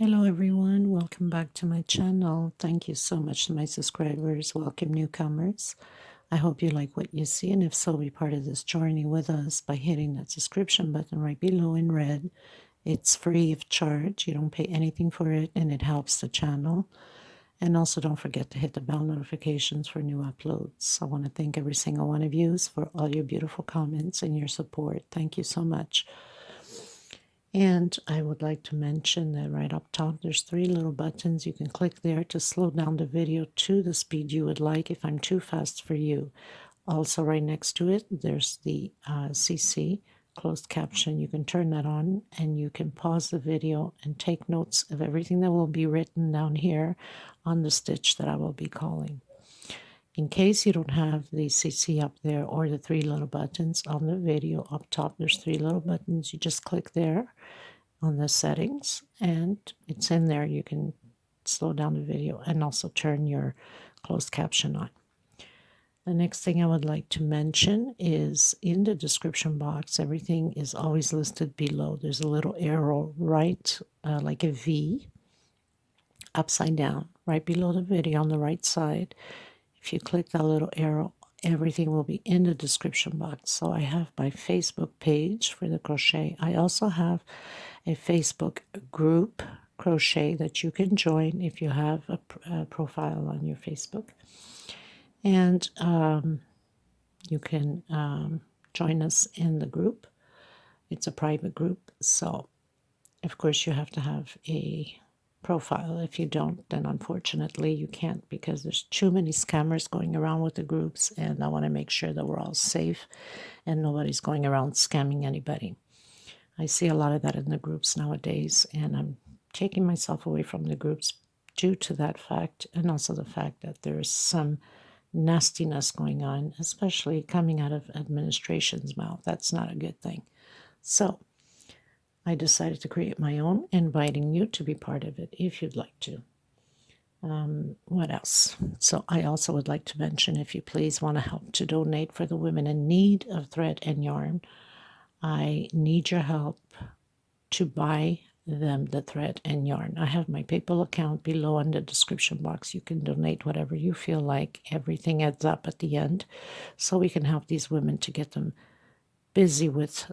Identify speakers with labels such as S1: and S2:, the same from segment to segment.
S1: Hello everyone, welcome back to my channel. Thank you so much to my subscribers. Welcome newcomers. I hope you like what you see, and if so, be part of this journey with us by hitting that subscription button right below in red. It's free of charge. You don't pay anything for it, and it helps the channel. And also don't forget to hit the bell notifications for new uploads. I want to thank every single one of you for all your beautiful comments and your support. Thank you so much. And I would like to mention that right up top, there's 3 little buttons. You can click there to slow down the video to the speed you would like if I'm too fast for you. Also, right next to it, there's the CC, closed caption. You can turn that on and you can pause the video and take notes of everything that will be written down here on the stitch that I will be calling. In case you don't have the CC up there or the 3 little buttons on the video up top, there's 3 little buttons. You just click there on the settings and it's in there. You can slow down the video and also turn your closed caption on. The next thing I would like to mention is in the description box, everything is always listed below. There's a little arrow right, like a V, upside down, right below the video on the right side. If you click that little arrow, everything will be in the description box. So I have my Facebook page for the crochet. I also have a Facebook group, crochet, that you can join if you have a profile on your Facebook. And you can join us in the group. It's a private group. So, of course, you have to have a profile. If you don't, then unfortunately you can't, because there's too many scammers going around with the groups, and I want to make sure that we're all safe and nobody's going around scamming anybody. I see a lot of that in the groups nowadays, and I'm taking myself away from the groups due to that fact, and also the fact that there's some nastiness going on, especially coming out of administration's mouth. That's not a good thing. So I decided to create my own, inviting you to be part of it if you'd like to. What else? So I also would like to mention, if you please want to help to donate for the women in need of thread and yarn, I need your help to buy them the thread and yarn. I have my PayPal account below in the description box. You can donate whatever you feel like. Everything adds up at the end, so we can help these women to get them busy with,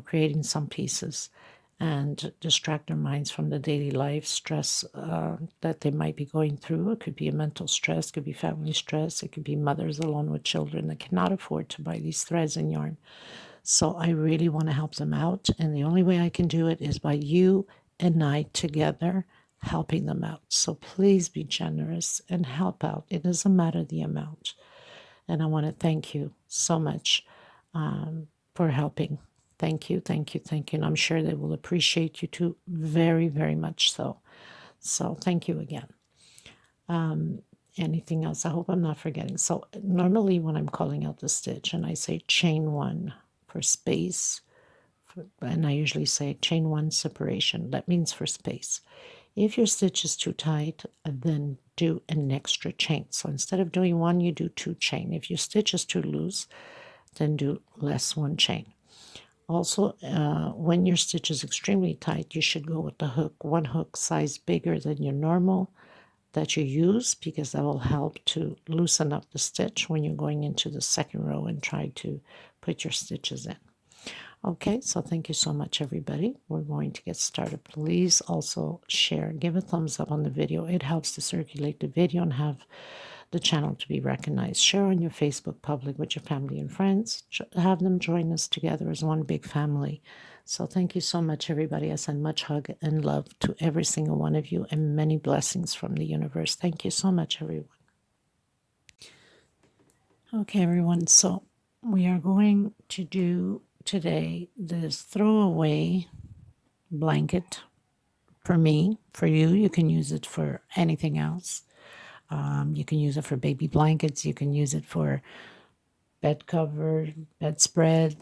S1: creating some pieces and distract their minds from the daily life stress that they might be going through. It could be a mental stress, it could be family stress, it could be mothers alone with children that cannot afford to buy these threads and yarn. So I really want to help them out, and the only way I can do it is by you and I together helping them out. So please be generous and help out. It doesn't matter the amount. And I want to thank you so much for helping. Thank you, thank you, thank you. And I'm sure they will appreciate you too, very, very much so. So thank you again. Anything else? I hope I'm not forgetting. So normally when I'm calling out the stitch and I say chain 1 for space, and I usually say chain 1 separation, that means for space. If your stitch is too tight, then do an extra chain. So instead of doing 1, you do 2 chain. If your stitch is too loose, then do less 1 chain. Also, when your stitch is extremely tight, you should go with the hook, 1 hook size bigger than your normal that you use, because that will help to loosen up the stitch when you're going into the second row and try to put your stitches in. Okay, so thank you so much, everybody. We're going to get started. Please also share, give a thumbs up on the video. It helps to circulate the video and have the channel to be recognized. Share on your Facebook public with your family and friends. Have them join us together as one big family. So thank you so much, everybody. I send much hug and love to every single one of you, and many blessings from the universe. Thank you so much, everyone. Okay, everyone. So we are going to do today this throwaway blanket. For me, for you, you can use it for anything else. You can use it for baby blankets. You can use it for bed cover, bedspread,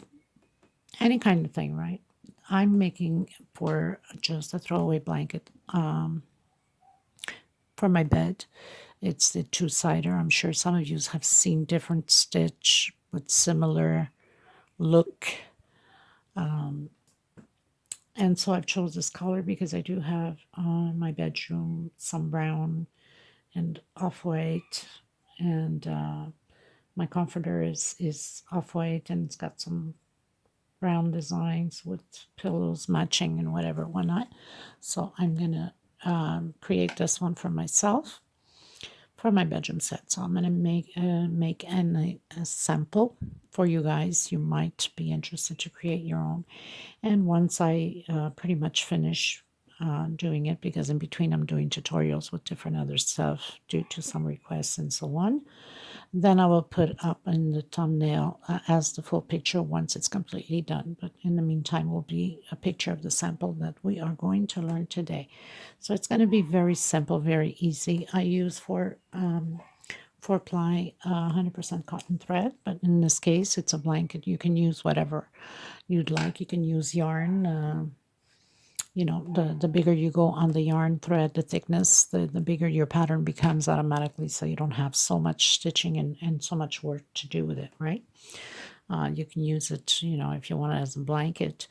S1: any kind of thing, right? I'm making for just a throwaway blanket for my bed. It's the 2-sider. I'm sure some of you have seen different stitch with similar look. And so I've chose this color because I do have my bedroom some brown and off-white, and my comforter is off-white, and it's got some brown designs with pillows matching and whatever, whatnot. So I'm gonna create this one for myself for my bedroom set. So I'm gonna make a sample for you guys. You might be interested to create your own. And once I pretty much finish doing it, because in between I'm doing tutorials with different other stuff due to some requests and so on, then I will put up in the thumbnail as the full picture once it's completely done. But in the meantime will be a picture of the sample that we are going to learn today. So it's going to be very simple, very easy. I use 4-ply 100% cotton thread, but in this case it's a blanket. You can use whatever you'd like. You can use yarn. You know, the bigger you go on the yarn thread, the thickness, the bigger your pattern becomes automatically, so you don't have so much stitching and so much work to do with it, right? You can use it, you know, if you want it as a blanket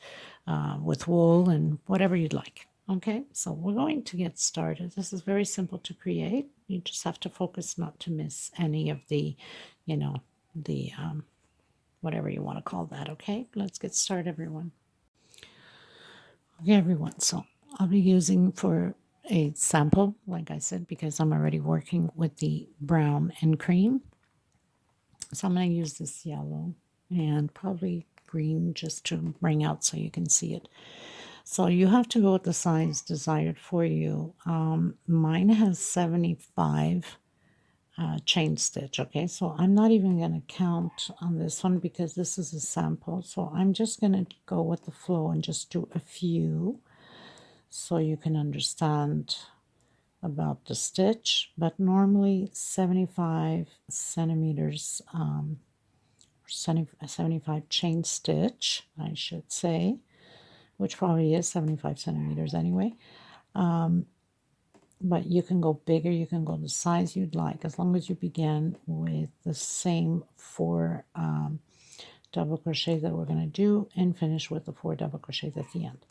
S1: with wool and whatever you'd like. Okay, so we're going to get started. This is very simple to create. You just have to focus not to miss any of the, you know, the whatever you want to call that. Okay, let's get started, everyone. Okay, everyone, so I'll be using for a sample, like I said, because I'm already working with the brown and cream. So I'm going to use this yellow and probably green just to bring out so you can see it. So you have to go with the size desired for you. Mine has 75 chain stitch. Okay, so I'm not even going to count on this one because this is a sample. So I'm just going to go with the flow and just do a few, so you can understand about the stitch. But normally 75 centimeters, 75 chain stitch, I should say, which probably is 75 centimeters anyway. But you can go bigger, you can go the size you'd like, as long as you begin with the same 4 double crochets that we're going to do and finish with the 4 double crochets at the end.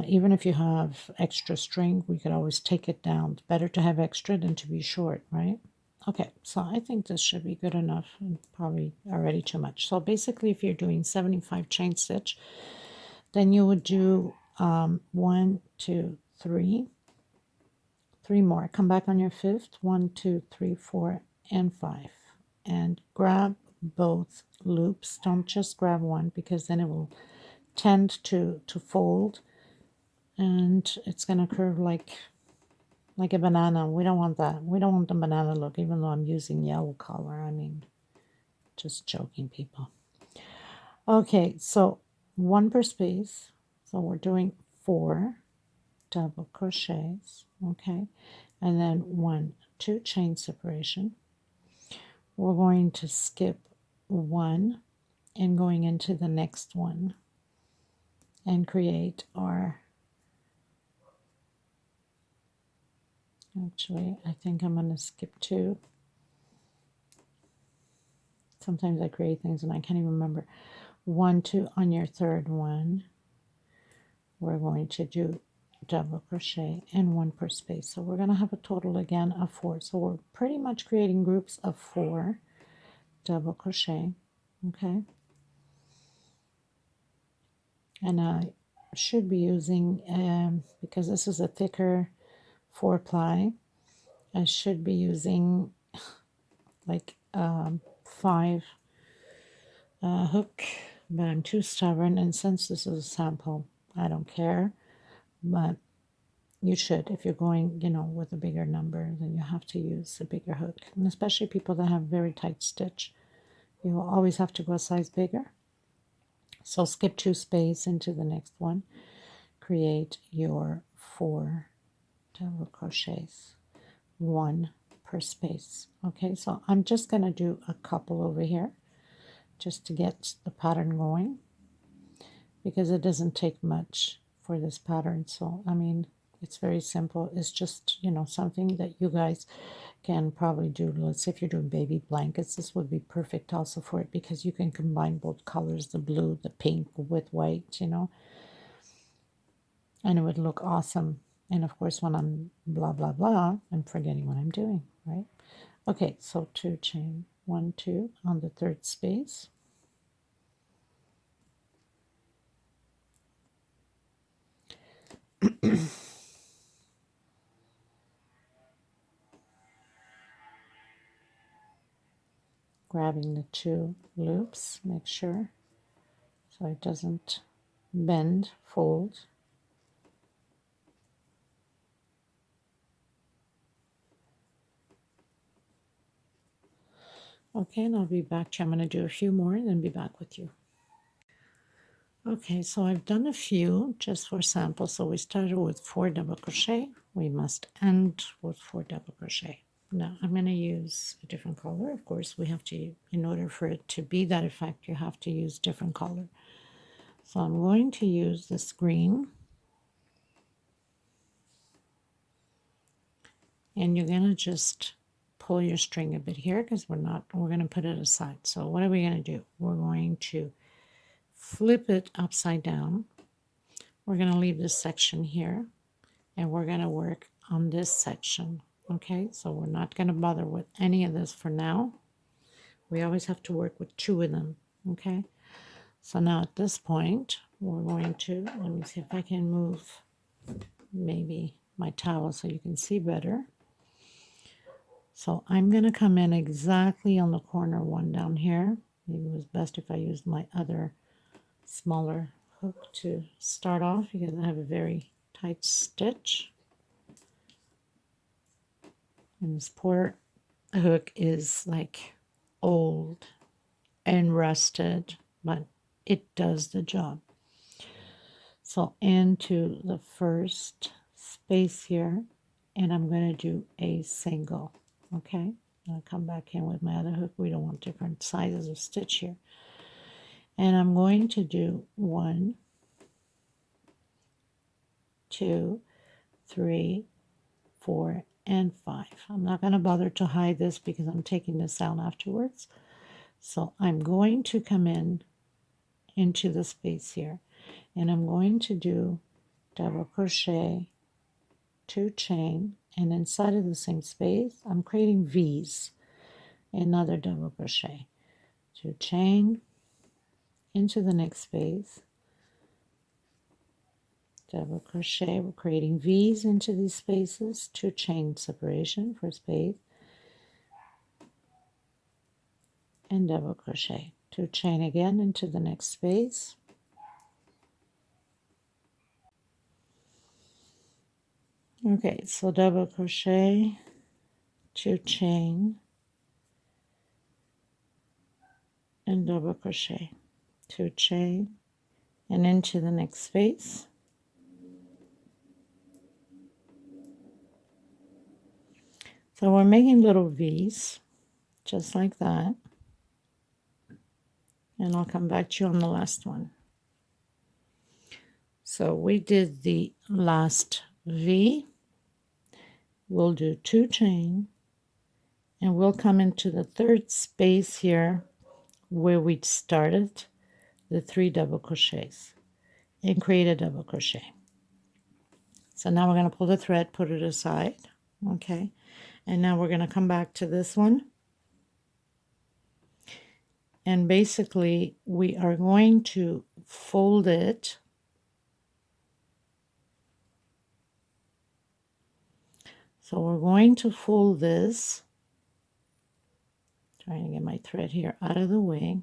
S1: Even if you have extra string, we could always take it down. It's better to have extra than to be short, right? Okay, so I think this should be good enough, and probably already too much. So basically, if you're doing 75 chain stitch, then you would do 1, 2, 3 more. Come back on your 5th, 1, 2, 3, 4, and 5, and grab both loops. Don't just grab one, because then it will tend to fold, and it's going to curve like a banana. We don't want that. We don't want the banana look, even though I'm using yellow color. I mean, just joking, people. Okay, so 1 per space. So we're doing 4 double crochets, okay, and then 1, 2 chain separation. We're going to skip 1 and going into the next one and create our, actually I think I'm going to skip 2. Sometimes I create things and I can't even remember. 1, 2 on your 3rd one. We're going to do double crochet and 1 per space. So we're going to have a total again of 4. So we're pretty much creating groups of 4 double crochet. Okay. And I should be using, because this is a thicker 4-ply, I should be using like 5 hook, but I'm too stubborn, and since this is a sample, I don't care. But you should, if you're going, you know, with a bigger number, then you have to use a bigger hook. And especially people that have very tight stitch, you will always have to go a size bigger. So skip 2 space into the next one. Create your 4 double crochets, 1 per space. Okay, so I'm just going to do a couple over here just to get the pattern going, because it doesn't take much for this pattern. So I mean, it's very simple. It's just, you know, something that you guys can probably do. Let's say if you're doing baby blankets, this would be perfect also for it, because you can combine both colors, the blue, the pink with white, you know. and it would look awesome. And of course, when I'm blah, blah, blah, I'm forgetting what I'm doing, right? Okay, so 2 chain, 1, 2 on the third space. Grabbing the 2 loops, make sure so it doesn't bend, fold. Okay, and I'll be back. I'm going to do a few more and then be back with you. Okay, so I've done a few just for sample. So we started with 4 double crochet. We must end with 4 double crochet. Now I'm going to use a different color. Of course, we have to, in order for it to be that effect, you have to use different color. So I'm going to use this green. And you're going to just pull your string a bit here because we're going to put it aside. So what are we going to do? We're going to flip it upside down. We're going to leave this section here and we're going to work on this section. Okay, so we're not going to bother with any of this for now. We always have to work with 2 of them. Okay, so now at this point we're going to, let me see if I can move maybe my towel so you can see better. So I'm going to come in exactly on the corner one down here. Maybe it was best if I used my other smaller hook to start off because I have a very tight stitch. And this poor hook is like old and rusted, but it does the job. So into the first space here, and I'm going to do a single. Okay, I'll come back in with my other hook. We don't want different sizes of stitch here. And I'm going to do 1, 2, 3, 4, and 5. I'm not going to bother to hide this because I'm taking this out afterwards. So I'm going to come in into the space here, and I'm going to do double crochet, 2 chain, and inside of the same space I'm creating V's, another double crochet, 2 chain, into the next space, double crochet. We're creating V's into these spaces, 2 chain separation for space, and double crochet, 2 chain again into the next space, okay, so double crochet, 2 chain, and double crochet, 2 chain, and into the next space. So we're making little V's just like that, and I'll come back to you on the last one. So we did the last V. We'll do 2 chain, and we'll come into the third space here where we started the 3 double crochets and create a double crochet. So now we're going to pull the thread, put it aside, okay, and now we're going to come back to this one, and basically we are going to fold it so we're going to fold this, trying to get my thread here out of the way.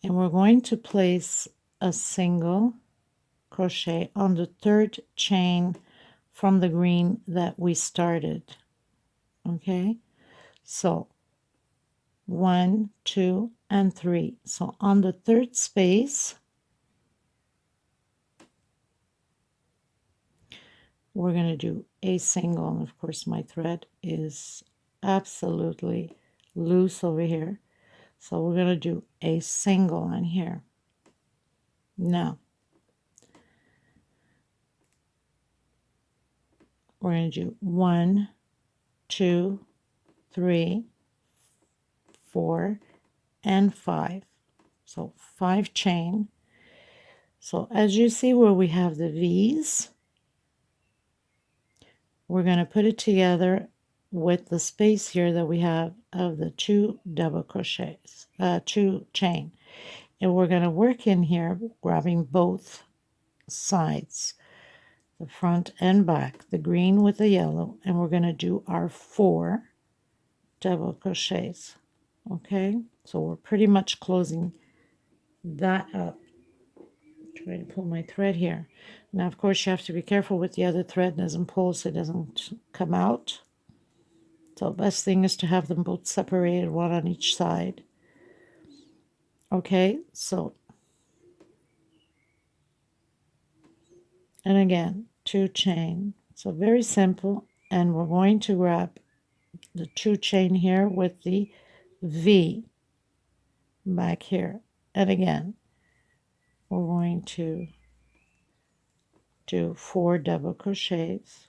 S1: And we're going to place a single crochet on the 3rd chain from the green that we started. Okay, so 1, 2, and 3. So on the 3rd space, we're going to do a single, and of course my thread is absolutely loose over here. So we're going to do a single on here. Now, we're going to do 1, 2, 3, 4 and 5. So 5 chain. So as you see where we have the V's, we're going to put it together with the space here that we have of the 2 double crochets, 2 chain. And we're going to work in here grabbing both sides, the front and back, the green with the yellow, and we're going to do our 4 double crochets. Okay, so we're pretty much closing that up. Try to pull my thread here. Now, of course, you have to be careful with the other thread doesn't pull so it doesn't come out. So the best thing is to have them both separated, one on each side. Okay, so, and again, 2 chain. So very simple, and we're going to grab the 2 chain here with the V back here. And again, we're going to do 4 double crochets.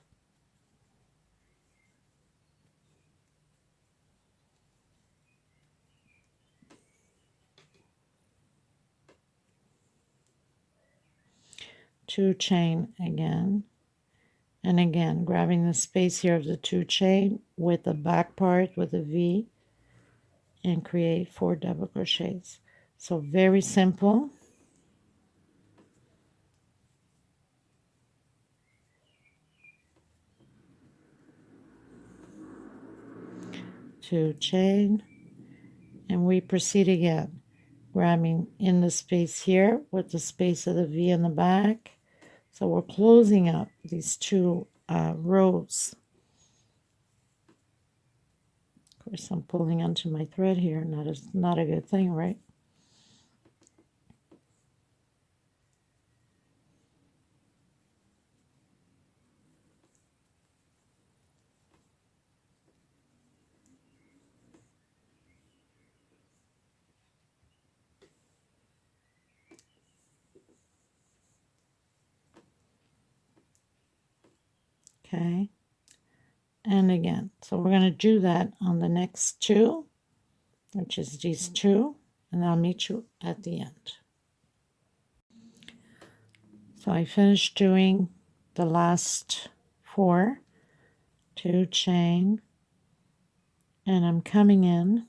S1: Two chain again, and again grabbing the space here of the 2 chain with the back part with a V and create 4 double crochets. So very simple. Two chain, and we proceed again, grabbing in the space here with the space of the V in the back. So we're closing up these 2 rows. Of course, I'm pulling onto my thread here, and that is not a good thing, right? Okay, and again, so we're going to do that on the next 2, which is these 2, and I'll meet you at the end. So I finished doing the last 4, 2 chain, and I'm coming in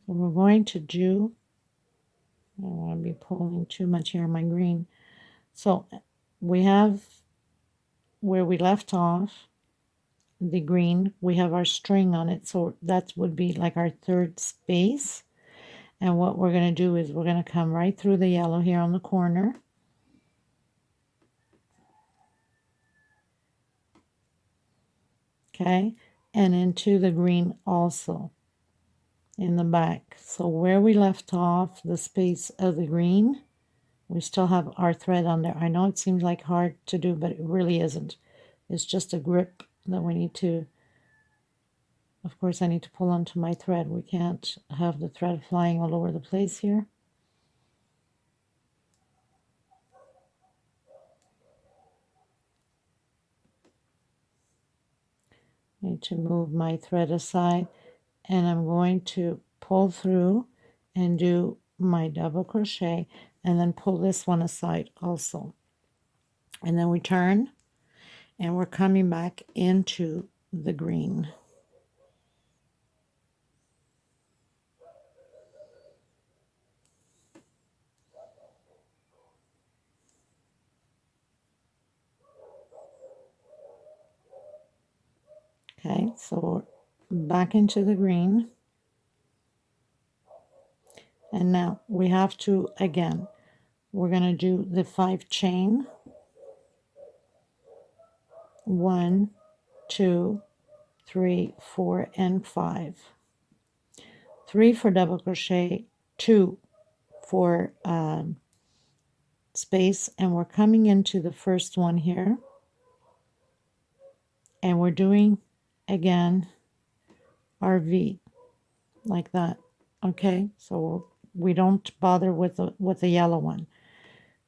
S1: so we're going to do, I don't want to be pulling too much here on my green. So we have where we left off, the green, we have our string on it, so that would be like our 3rd space. And what we're going to do is we're going to come right through the yellow here on the corner. Okay, and into the green also in the back. So where we left off, the space of the green, we still have our thread on there. I know it seems like hard to do, but it really isn't. It's just a grip that we need to, of course, I need to pull onto my thread. We can't have the thread flying all over the place here. I need to move my thread aside, and I'm going to pull through and do my double crochet, and then pull this one aside also. And then we turn, and we're coming back into the green. Okay, so back into the green. And now we have to, again, we're going to do the 5 chain. 1, 2, 3, 4, and 5. 3 for double crochet, 2 for space, and we're coming into the first one here. And we're doing, again, our V, like that. Okay, so we don't bother with the yellow one.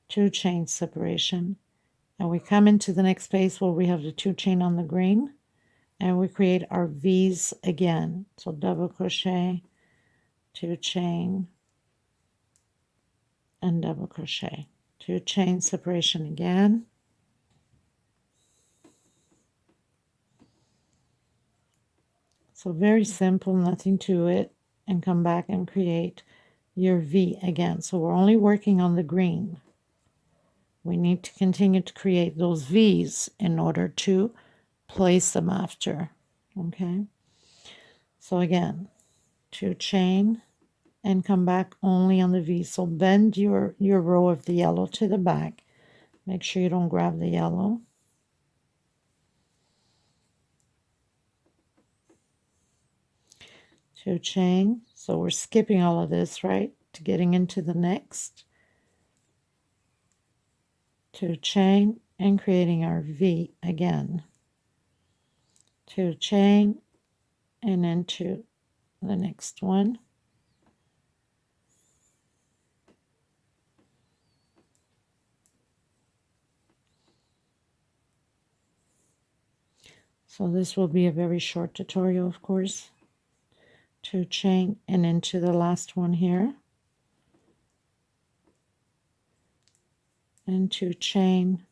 S1: 2 chain separation, and we come into the next space where we have the 2 chain on the green, and we create our V's again. So double crochet, 2 chain, and double crochet, 2 chain separation again. So very simple, nothing to it, and come back and create your V again. So we're only working on the green. We need to continue to create those V's in order to place them after. Okay, so again, 2 chain and come back only on the V. So bend your row of the yellow to the back. Make sure you don't grab the yellow. 2 chain. So we're skipping all of this, right, to getting into the next. 2 chain and creating our V again. 2 chain and into the next one. So this will be a very short tutorial, of course. 2 chain and into the last one here. And 2 chain.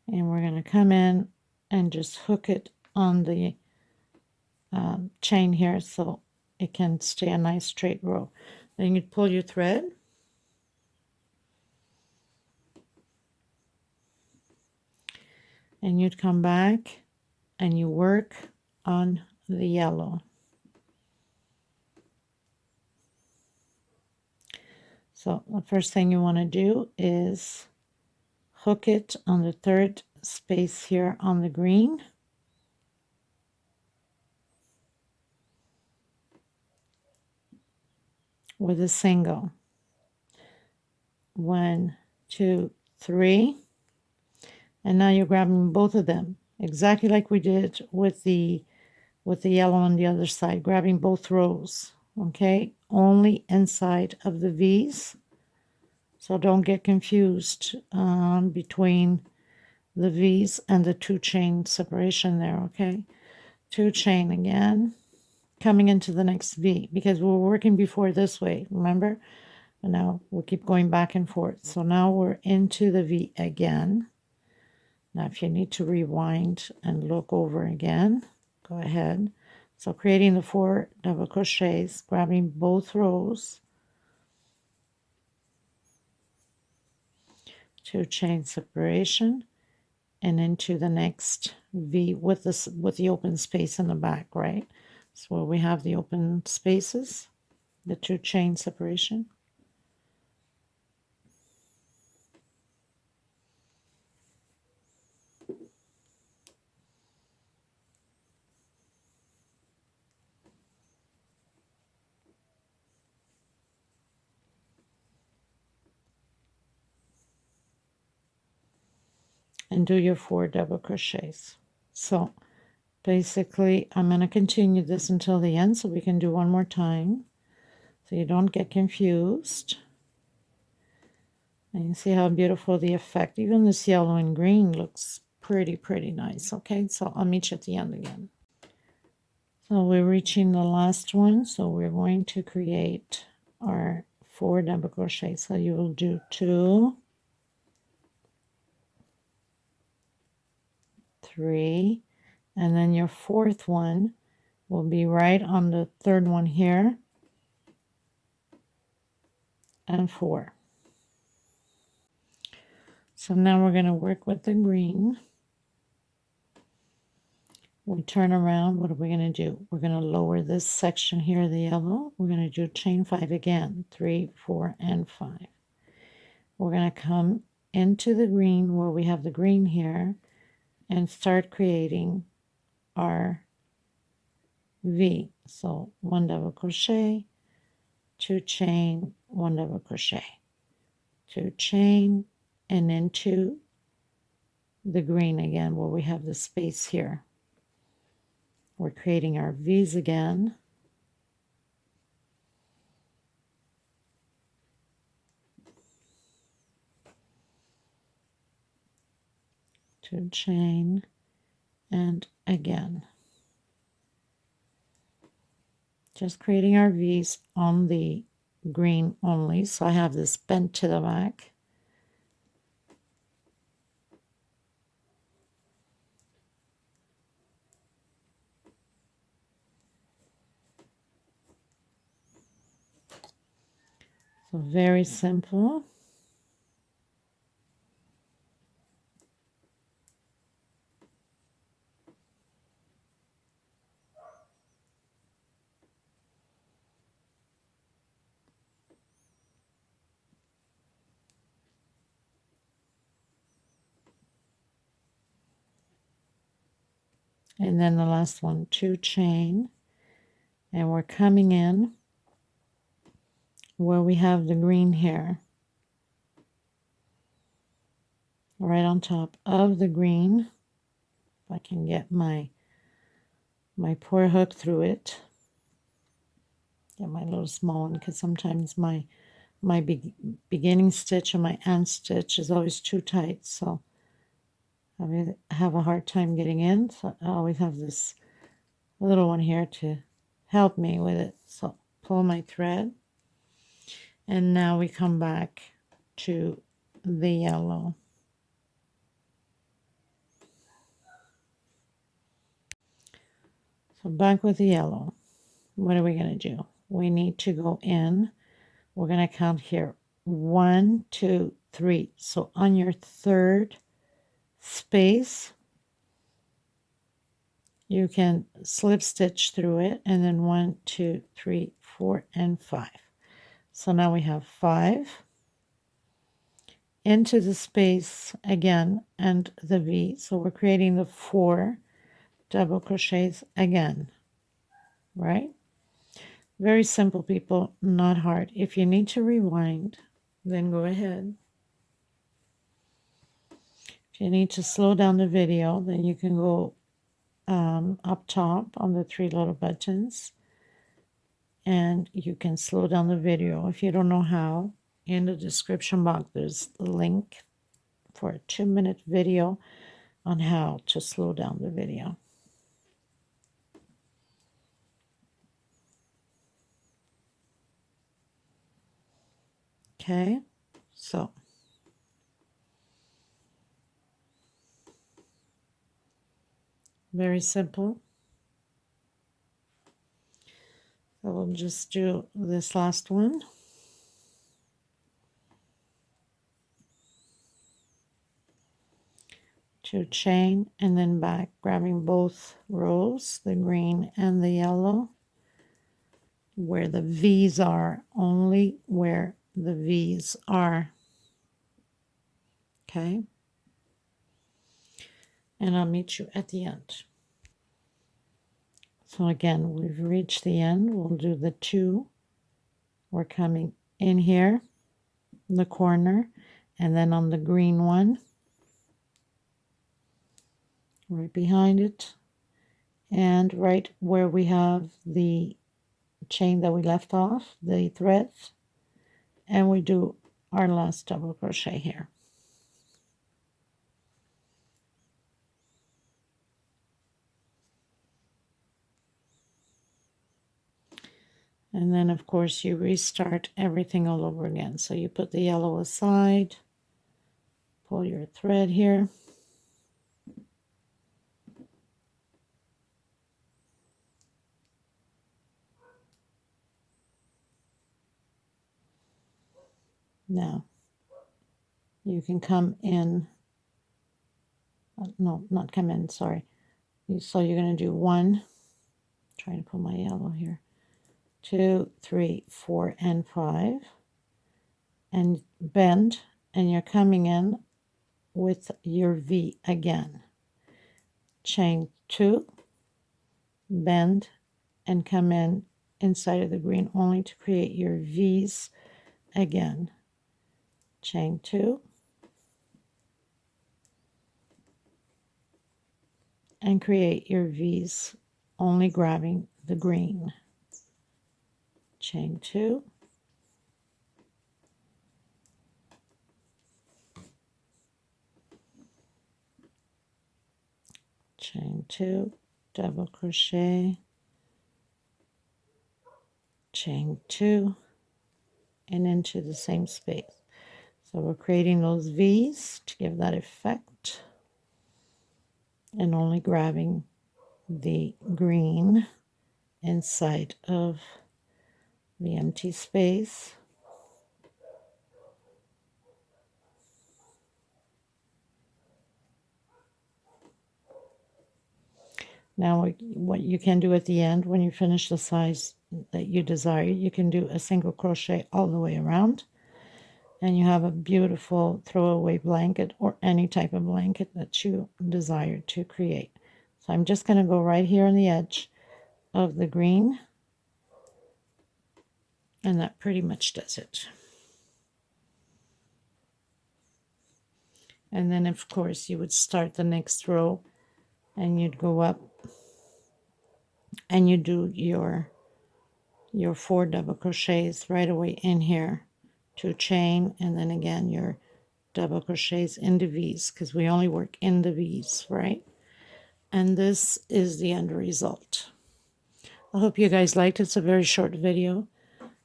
S1: And we're going to come in and just hook it on the chain here so it can stay a nice straight row. Then you pull your thread. And you'd come back and you work on the yellow. So the first thing you want to do is hook it on the 3rd space here on the green. With a single. 1, 2, 3. And now you're grabbing both of them, exactly like we did with the yellow on the other side, grabbing both rows, okay? Only inside of the V's. So don't get confused between the V's and the 2 chain separation there, okay? 2 chain again, coming into the next V, because we were working before this way, remember? And now we'll keep going back and forth. So now we're into the V again. Now if you need to rewind and look over again, go ahead. So creating the 4 double crochets, grabbing both rows, 2 chain separation, and into the next V with the open space in the back, right? So where we have the open spaces, the 2 chain separation. And do your 4 double crochets. So basically I'm going to continue this until the end so we can do one more time so you don't get confused. And you see how beautiful the effect, even this yellow and green looks pretty nice. Okay, so I'll meet you at the end again. So we're reaching the last one, so we're going to create our 4 double crochets. So you will do 2, 3, and then your 4th one will be right on the 3rd one here, and 4. So now we're going to work with the green. We turn around, what are we going to do? We're going to lower this section here, the yellow. We're going to do chain 5 again, 3, 4, and 5. We're going to come into the green where we have the green here and start creating our V. So 1 double crochet, 2 chain, 1 double crochet, 2 chain, and into the green again where we have the space here. We're creating our V's again. 2 chain, and again. Just creating our V's on the green only. So I have this bent to the back. So very simple. And then the last one, 2 chain, and we're coming in where we have the green hair, right on top of the green. If I can get my pour hook through it, get my little small one, because sometimes my beginning stitch and my end stitch is always too tight, so I have a hard time getting in. So I always have this little one here to help me with it. So pull my thread, and now we come back to the yellow. So back with the yellow. What are we going to do? We need to go in. We're going to count here 1, 2, 3. So on your third space, you can slip stitch through it, and then 1, 2, 3, 4, and 5. So now we have 5 into the space again and the V. So we're creating the 4 double crochets again, right? Very simple, people, not hard. If you need to rewind, then go ahead. If you need to slow down the video, then you can go up top on the 3 little buttons, and you can slow down the video. If you don't know how, in the description box there's a link for a 2-minute video on how to slow down the video. Okay, so very simple. So we'll just do this last one. To chain, and then back, grabbing both rows, the green and the yellow, where the V's are, only where the V's are. Okay, and I'll meet you at the end. So again, we've reached the end. We'll do the 2. We're coming in here in the corner, and then on the green one, right behind it, and right where we have the chain that we left off, the threads, and we do our last double crochet here. And then of course you restart everything all over again. So you put the yellow aside, pull your thread here, now you can come in, no, not come in, sorry. So you're going to do 1, trying to pull my yellow here, 2, 3, 4, and 5, and bend, and you're coming in with your V again. Chain 2, bend, and come in inside of the green only to create your V's again. Chain 2, and create your V's, only grabbing the green. Chain 2, 2, double crochet, chain 2, and into the same space. So we're creating those V's to give that effect, and only grabbing the green inside of the empty space. Now what you can do at the end, when you finish the size that you desire, you can do a single crochet all the way around, and you have a beautiful throwaway blanket or any type of blanket that you desire to create. So I'm just going to go right here on the edge of the green, and that pretty much does it. And then of course you would start the next row, and you'd go up and you do your 4 double crochets right away in here, 2 chain, and then again your double crochets into V's, because we only work in the V's, right? And this is the end result. I hope you guys liked it. It's a very short video.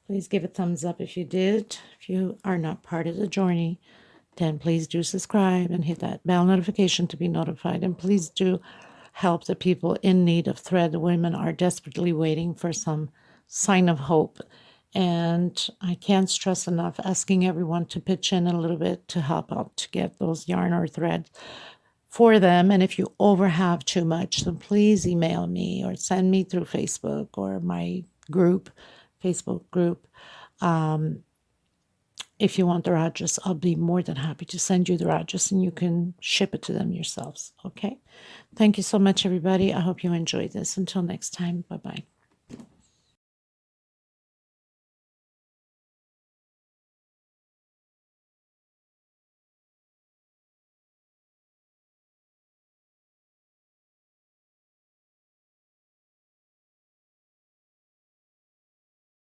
S1: Please give a thumbs up if you did. If you are not part of the journey, then please do subscribe and hit that bell notification to be notified. And please do help the people in need of thread. The women are desperately waiting for some sign of hope. And I can't stress enough asking everyone to pitch in a little bit to help out to get those yarn or thread for them. And if you have too much, then please email me or send me through Facebook or my group, Facebook group. If you want their address, I'll be more than happy to send you their address, and you can ship it to them yourselves. Okay? Thank you so much, everybody. I hope you enjoyed this. Until next time, bye-bye.